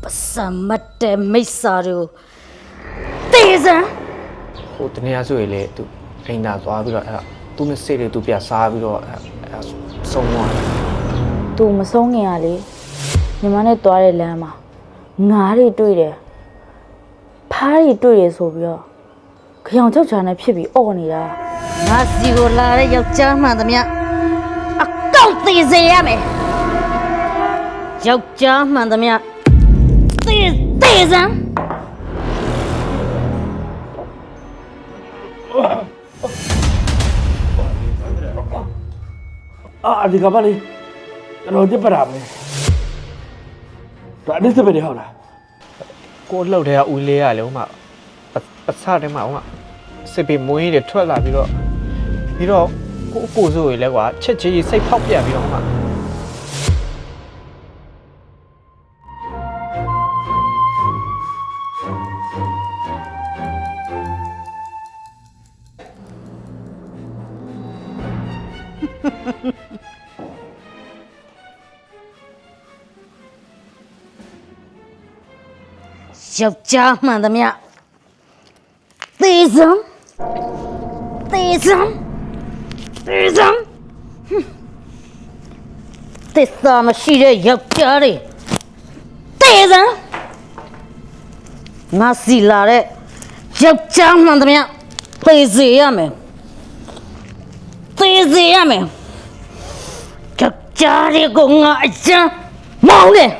什么的没啥的，对人。ဟိုတနေ့ဆိုရင်လေသူအိမ်သာသွားပြီးတော့အဲ့သူနဲ့စိတ်တွေသူပြစားပြီးတော့အဲ့ဆုံးသွားတယ် သူမဆုံးခင်ကလေညီမနဲ့တွားတဲ့လမ်းမှာငါးတွေတွေ့တယ်ဖားတွေတွေ့တယ်ဆိုပြီးတော့ကြောင်ကြောက်ချာနဲ့ဖြစ်ပြီးအော်နေတာ ငါစီကိုလာတဲ့ယောက်ျားမှန်သမျှအကောက်သေးစေရမယ်ယောက်ျားမှန်သမျှသေစမ်း ဒီကဘာလေးကျွန်တော်ပြပတာပဲဒါအနည်းစပဲနေဟုတ်လား ကိုလှုပ်တဲ့ကဦးလေးရလေဟိုမှာပတ်စတဲ့မှာဟိုမှာစစ်ပေမွေးတွေထွက်လာပြီးတော့ကိုဆိုရင်လဲကွာချက်ချီစိတ်ဖောက်ပြန်ပြီးတော့ဟိုမှာယောက်ျားမှန်သမျှသေစမ်းသစ္စာမရှိတဲ့ယောက်ျားတွေသေစမ်းငါစီလာတဲ့ယောက်ျားမှန်သမျှသေစေရမယ်ယောက်ျားတွေကိုငါအကျဉ်းမောင်းတယ်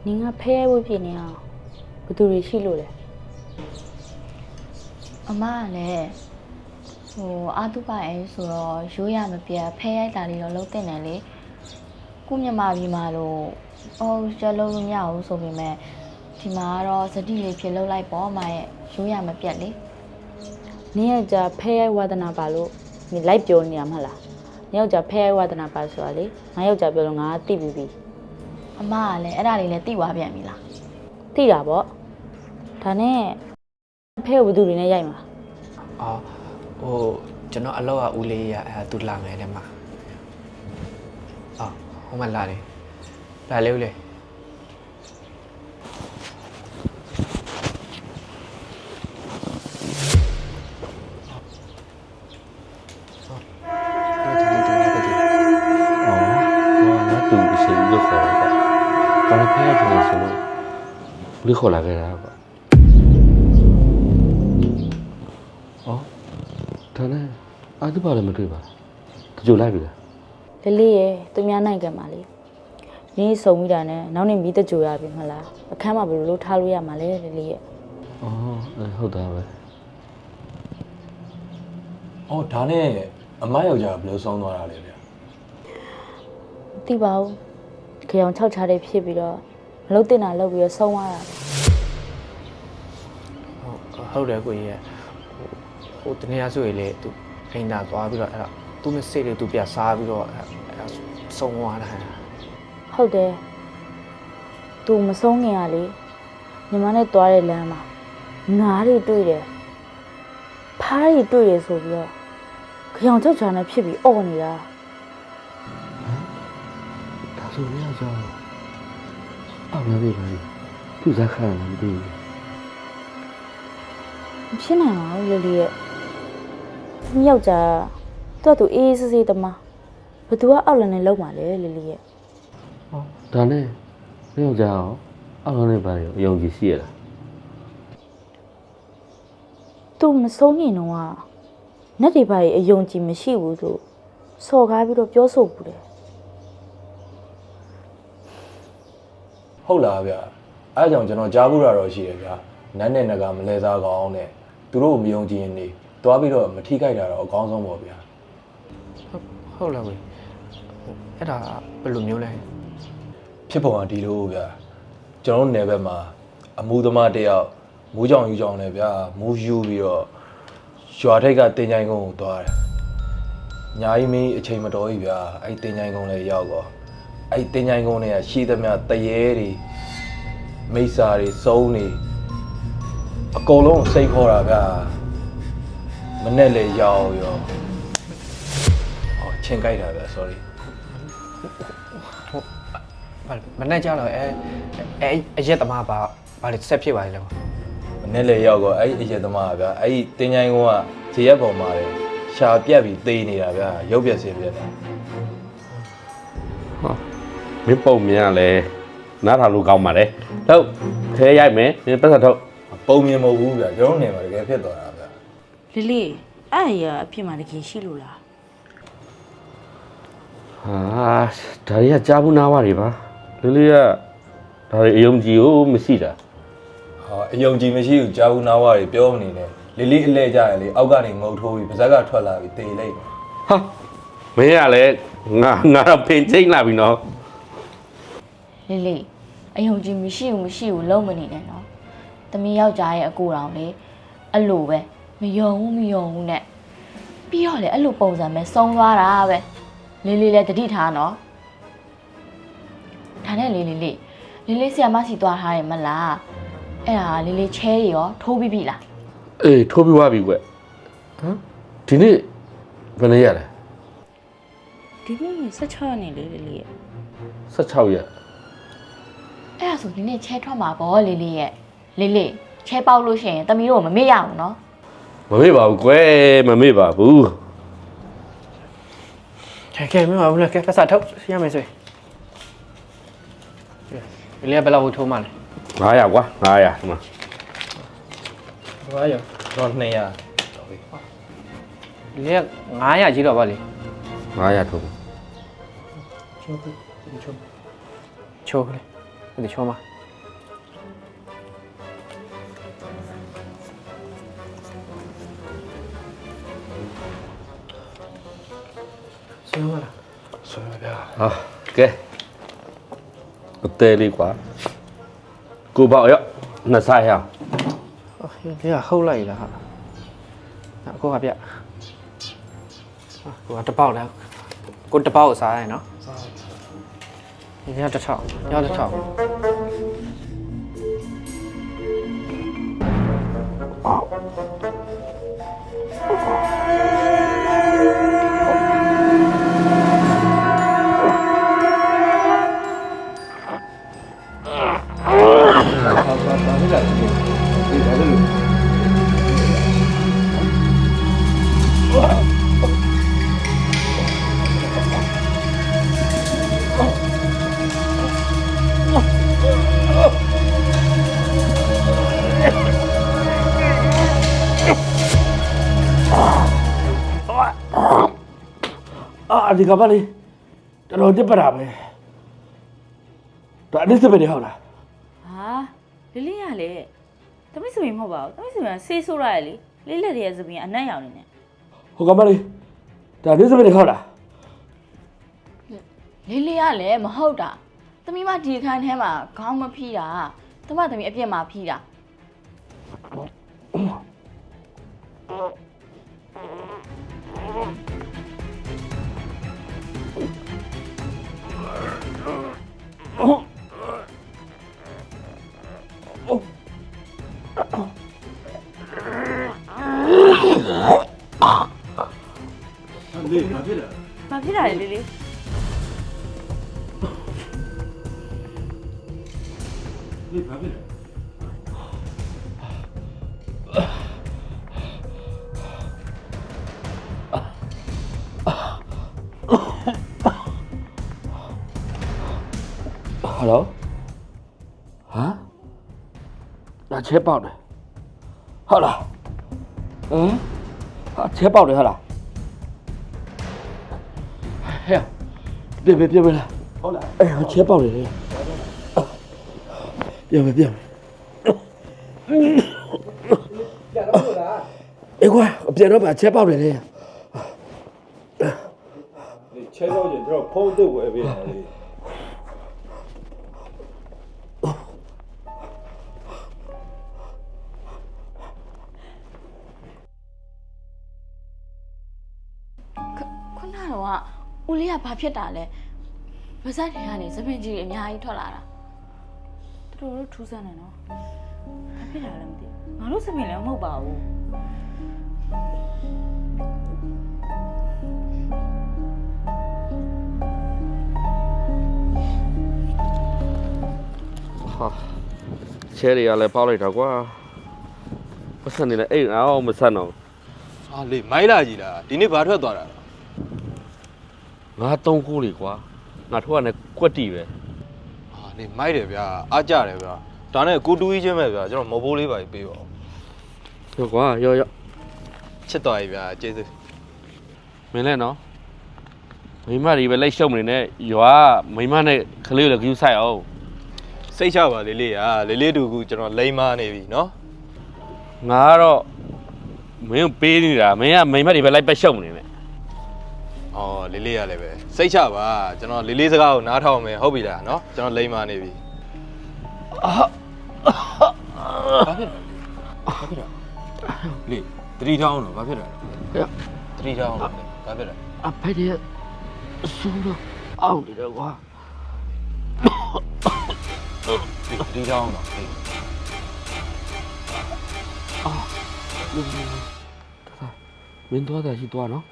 နင်ကဖဲဝှဖြစ်နေအောင်ဘယ်သူတွေရှိလို့လဲ အမကလည်းအာတုပအဲဆိုတော့ရိုးရမပြတ်ဖဲရိုက်တာလေးတော့လုံးတင်တယ်လေကုမြမပြီးမှလို့ကျလုံးလို့မရဘူးဆိုပေမဲ့ဒီမှာကတော့စတိလေးဖြစ်လုံးလိုက်ပေါ့အမရဲ့ရိုးရမပြတ်လေ နင်ယောက်ျားဖဲရိုက်ဝါဒနာပါလို့နင်လိုက်ပြောနေရမှာလားနင်ယောက်ျားဖဲရိုက်ဝါဒနာပါဆိုတာလေငါယောက်ျားပြောလို့ငါသိပြီးပြီ အမကလည်းအဲ့ဒါလေးလည်းသိသွားပြန်ပြီလား သိတာပေါ့ဒါနဲ့ဖဲကိုဘယ်သူတွေနဲ့ရိုက်မှာ အော်ဟိုကျွန်တော်အလောက်ကဦးလေးရအဲ့သူလာမယ်တဲ့မှာအော်ဟိုမှာလာလေဦးလေးတူအရှိန်လို့ခေါ်တာပေါ့။ဘာလို့ဖဲရတယ်ဆိုလို့လူခေါ်လာခဲ့တာပေါ့။အော်ဒါနဲ့အာသူပါလည်းမတွေ့ပါဘူး။ကြိုလိုက်ပြီလား လလေးရဲ့သူများနိုင်กันပါလေနင်စုံမိတာနဲ့နောက်နေ့မီးတကြိုရပြီမလားအခန်းမှာဘယ်လိုလုပ်ထားလို့ရမှာလဲလလေးရဲ့ ။အော်ဟုတ်တာပဲ အော်ဒါနဲ့အမယောက်ျားဘယ်လိုဆုံးသွားတာလဲဗျ မသိပါဘူးကြောင်6ချားတဲ့ဖြစ်ပြီးတော့မလုပ်တင်တာလုပ်ပြီးတော့ဆုံးသွားတာ ဟုတ်တယ်ကိုကြီးရဟိုတနေ့ဆိုရင်လေသူအိမ်သာသွားပြီးတော့အဲ့သူနဲ့စိတ်တွေသူပြစားပြီးတော့အဲ့ဆုံးသွားတာ ဟုတ်တယ်သူမဆုံးခင်ကလေညီမနဲ့တွားတဲ့လမ်းမှာငါးတွေတွေ့တယ်ဖားတွေတွေ့တယ်ဆိုပြီးတော့ကြောင်ကြောက်ချာနဲ့ဖြစ်ပြီးအော်နေတာ ။ဒါဆိုရကြတော့အော်လည်းပဲသူ့ဇာခါလည်းမသိဘူး မဖြစ်နိုင်ပါဘူးလလေးရဲ့ဒီယောက်ျားသူ့အေးစေးတမဘသူကအောက်လန်နဲ့လုံးပါလေလလေးရဲ့ ။ဟောဒါနဲ့မင်းကြောက်အောင်အော်လည်းပဲအယုံကြည်ရှိရလား သူမဆုံးရင်တော့နတ်တွေဘာကြီးအယုံကြည်မရှိဘူးလို့စော်ကားပြီးတော့ပြောဆိုဘူးတယ် ဟုတ်လားဗျ အဲဒါကြောင့်ကျွန်တော်ကြားဖို့ရတော့ရှိတယ်ဗျာနန်းနဲ့နဂါမလဲစားကောင်းနဲ့သူတို့ကိုမယုံကြည်ရင်နေသွားပြီးတော့မထိခိုက်တာတော့အကောင်းဆုံးပေါ့ဗျာ ဟုတ်လားဝေအဲ့ဒါဘယ်လိုမျိုးလဲ ဖြစ်ပေါ်တာဒီလိုဗျာကျွန်တော်နယ်ဘက်မှာအမှုသမားတယောက်မူးကြောင်ယူကြောင်နဲ့ဗျာမူးယူပြီးတော့ရွာထိပ်ကတင်ချိုင်ကုန်းကိုသွားတယ်ညာကြီးမင်းအချိန်မတော်ကြီးဗျာအဲ့တင်ချိုင်ကုန်းလည်းရောက်တော့အဲ့တင်ချိုင်ကုန်းတွေကရှိသမျှတရေတွေမိစ္ဆာတွေစုံးနေအကုန်လုံးစိတ်ခေါ်တာဗျာမနဲ့လေရောက်ရောဟောချင်းကြိုက်တာဗျာ sorry မနဲ့ကြတော့အဲအရက်သမားပါဘာလဲဆက်ဖြစ်ပါလေကွာ မနဲ့လေရောက်တော့အဲ့အရက်သမားဗျာအဲ့တင်ချိုင်ကုန်းကခြေရက်ပေါ်မှာလေရှာပြက်ပြီးသေနေတာဗျာရုပ်ပြက်စင်ပြက်တာ ဟာမင်းပုံမြင်ရလဲနားထောင်လို့ကောင်းပါလေထုတ်ခဲရိုက်မယ်မင်းပတ်သက်ထုတ် ပုံမြင်မဟုတ်ဘူးဗျာကျွန်တော်နေမှာတကယ်ဖြစ်သွားတာဗျာ လေးလေးအဲ့အရာအဖြစ်မှတကယ်ရှိလို့လား ဟာဒါတွေကကြားဘူးနားဝတွေပါလေးလေးကဒါတွေအယုံကြည်ကိုမရှိတာ ဟာအယုံကြည်မရှိဘူးကြားဘူးနားဝါတွေပြောမနေနဲ့လေးလေးအလဲကြရလေအောက်ကနေငုံထိုးပြီးပါဇက်ကထွက်လာပြီးတေလိုက် ဟာမင်းကလည်းငါတော့ဖင်ချင်းလာပြီနော် လေးလေးအယုံကြည်မရှိဘူးလုံးမနေနဲ့နော်သမီးယောက်ျားရဲ့အကိုတော်လေအဲ့လိုပဲမယုံဘူးနဲ့ပြီးတော့လေအဲ့လိုပုံစံပဲစုံသွားတာပဲလေးလေးလည်းတတိထားနော်ဒါနဲ့လေးဆရာမစီသွားထားတယ်မလားအဲ့ဒါလေးလေးချဲတွေရောထိုးပြီးပြီလား အေးထိုးပြီးသွားပြီကွဟမ်ဒီနေ့ဘယ်နေ့ရလဲ ဒီနေ့16ရက်နေ့လေးလေးရဲ့ 16ရက် အဲ့ဒါဆိုဒီနေ့ချဲထွက်မှာပေါ့လေးလေးရဲ့လေးချဲပေါက်လို့ရှိရင်တမီးတို့မမေ့ရအောင်နော် မမေ့ပါဘူးကွယ်မမေ့ပါဘူး ကဲမင်းပါဘူးလားကဲဖက်စာထုတ်ရမယ်ဆိုရင်လေဘယ်လောက်ထိုးမှလဲ 900ကွာ900ဒီမှာ ဘာရော တော့200 လေ900ကြီးတော့ပါလေ 900ထိုး ချိုးလေဒီချိုးမှာဆွေးမလား ဆွဲဗျာ ဟာကဲအသေးလေးကွာကိုပေါ့ရောနှစ်ဆိုင်ရအောင် အော်လေဟုတ်လိုက်လားဟာအခုကပြကိုကတပေါက်လဲကိုတပေါက်ကိုစားရနော်ဒီကတစ်ထောက်ရောက်တစ်ထောက်အာဒီကပါလေတော်တော်တက်ပတာပဲတော့အနည်းစပဲနေဟုတ်လား ဟာလေးလေးရလေသမီးစပင်မဟုတ်ပါဘူးသမီးစပင်ဆေးဆိုးရတယ်လေလေးလက်တည်းရဲ့စပင်အနက်ရောင်နေနေ ဟိုကပါလေဒါအနည်းစပဲနေဟုတ်လား လေးလေးကလည်းမဟုတ်တာသမီးမဒီခန်းထဲမှာခေါင်းမဖိတာသမီးအပြစ်မှာဖိတာ ဘာဖြစ်တာလဲလေးလေး ဟယ်လိုဟမ်ဒါချဲပေါက်တယ်ဟုတ်လားဟမ်ဟာချဲပေါက်တယ်ဟုတ်လားဟဲ့ပြပြလားဟုတ်လားအေးချဲပေါက်တယ်လေ ပြန်မယ်ပြန်မယ်အေးကွာပြန်တော့ပါချက်ပေါက်တယ်လေ ချဲတော့ကျင်ကျွန်တော်ဖုန်းတုပ်ဝယ်ပေးတယ်လေ ခုနကတော့ဦးလေးကဘာဖြစ်တာလဲဗဇက်တွေကနေသပင်ကြီးတွေအများကြီးထွက်လာတာ သူတို့ထူးဆန်းနေနော်ဘာဖြစ်လာလဲမသိဘူးငါတို့စပင်လည်းမဟုတ်ပါဘူး ဟာချဲတွေကလည်းပေါက်လိုက်တာကွာပတ်စံနေလဲအိမ်အောင်မဆက်တော့ ဟာလေမိုင်းလာကြီးလားဒီနေ့ဘာထွက်သွားတာလဲ ငါ3ခိုးလေကွာငါထွက်ကလည်းကွက်တီပဲ ဟာလေမိုက်တယ်ဗျာအားကြတယ်ဗျာဒါနဲ့ကိုတူကြီးချင်းပဲဗျာကျွန်တော်မဟုတ်ဘိုးလေးပါပေးပါဦး ရောကွာရော ချစ်တော်ကြီးဗျာကျေးဇူး မင်းလည်းနော်မိမတွေပဲလိုက်ရှုံနေနဲ့ရွာမိမနဲ့ကလေးကိုလည်းကြည့်ဆိုင်အောင် စိတ်ချပါလေးလေးဟာလေးလေးတူကူကျွန်တော်လိမ့်မနေပြီနော် ငါကတော့မင်းပေးနေတာမင်းကမိမတွေပဲလိုက်ပတ်ရှုံနေနဲ့ အော်လေးလေးရလည်းပဲစိတ်ချပါကျွန်တော်လေးလေးစကားကိုနားထောင်မယ်ဟုတ်ပြီလားနော်ကျွန်တော်လိမ့်မနေပြီဘာဖြစ်လဲလေတတိထောင်းတော့ဘာဖြစ်လဲတတိထောင်းတော့ဘာဖြစ်လဲ အဖေတွေဆူတော့အောက်နေတော့ကွာ တတိထောင်းတော့ မင်းသွားတာရှိသွားနော်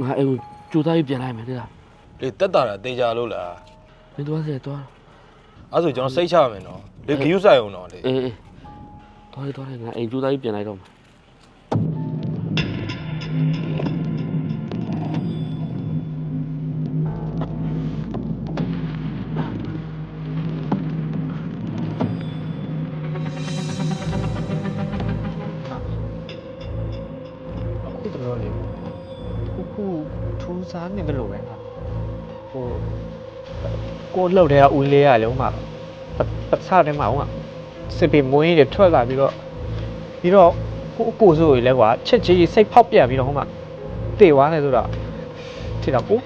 ငါအိမ်ကျူသားကြီးပြန်လိုက်မယ်တဲ့လား လေတက်တာတေးကြလို့လား မင်းသွားစေသွား အဲ့ဆိုကျွန်တော်စိတ်ချမယ်နော်လေဂယူးဆိုင်အောင်တော့လေ အေးသွားငါအိမ်ကျူသားကြီးပြန်လိုက်တော့မယ် အခုတော်လေခုထူးစားနေတယ်လို့ပဲဟိုကိုလှုပ်တဲ့ဦးလေးရလေဥမာပတ်စားတယ်မှာဥမာစစ်ပေမွေးတွေထွက်လာပြီးတော့ကိုအကိုဆိုရလဲကွာချက်ကြီးစိတ်ဖောက်ပြန်ပြီးတော့ဟိုမှာတေသွားတယ်ဆိုတော့ဒီတော့ကို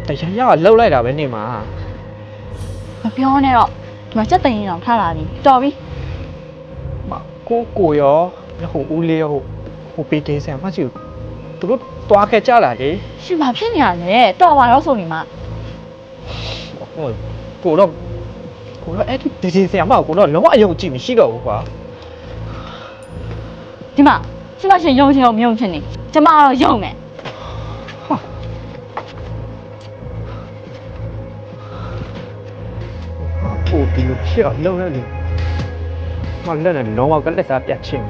တရားရလှုပ်လိုက်တာပဲနေမှာ မပြောနဲ့တော့ဒီမှာစက်တင်ရင်တော့ထားလာပြီတော်ပြီ ကိုရောဟိုဦးလေးရောဟိုပေတေးဆန်မှချီသူတို့တွားခဲ့ကြလာလေ ရှင်ဘာဖြစ်နေရလဲတော်ပါတော့ဆိုနေမှာ ဟိုကိုတော့အဲ့ဒီတေးဆန်မှကိုတော့လုံးဝအယုံကြည့်မရှိတော့ဘူးကွာ ဒီမှာရှင်မရှင်ယုံချင်အောင်မယုံချင်နေကျမကတော့ယုံမယ် ကိုဒီလိုဖြစ်အောင်လုပ်ရလေမလက်နဲ့လုံးဝကလက်စားပြတ်ချင်း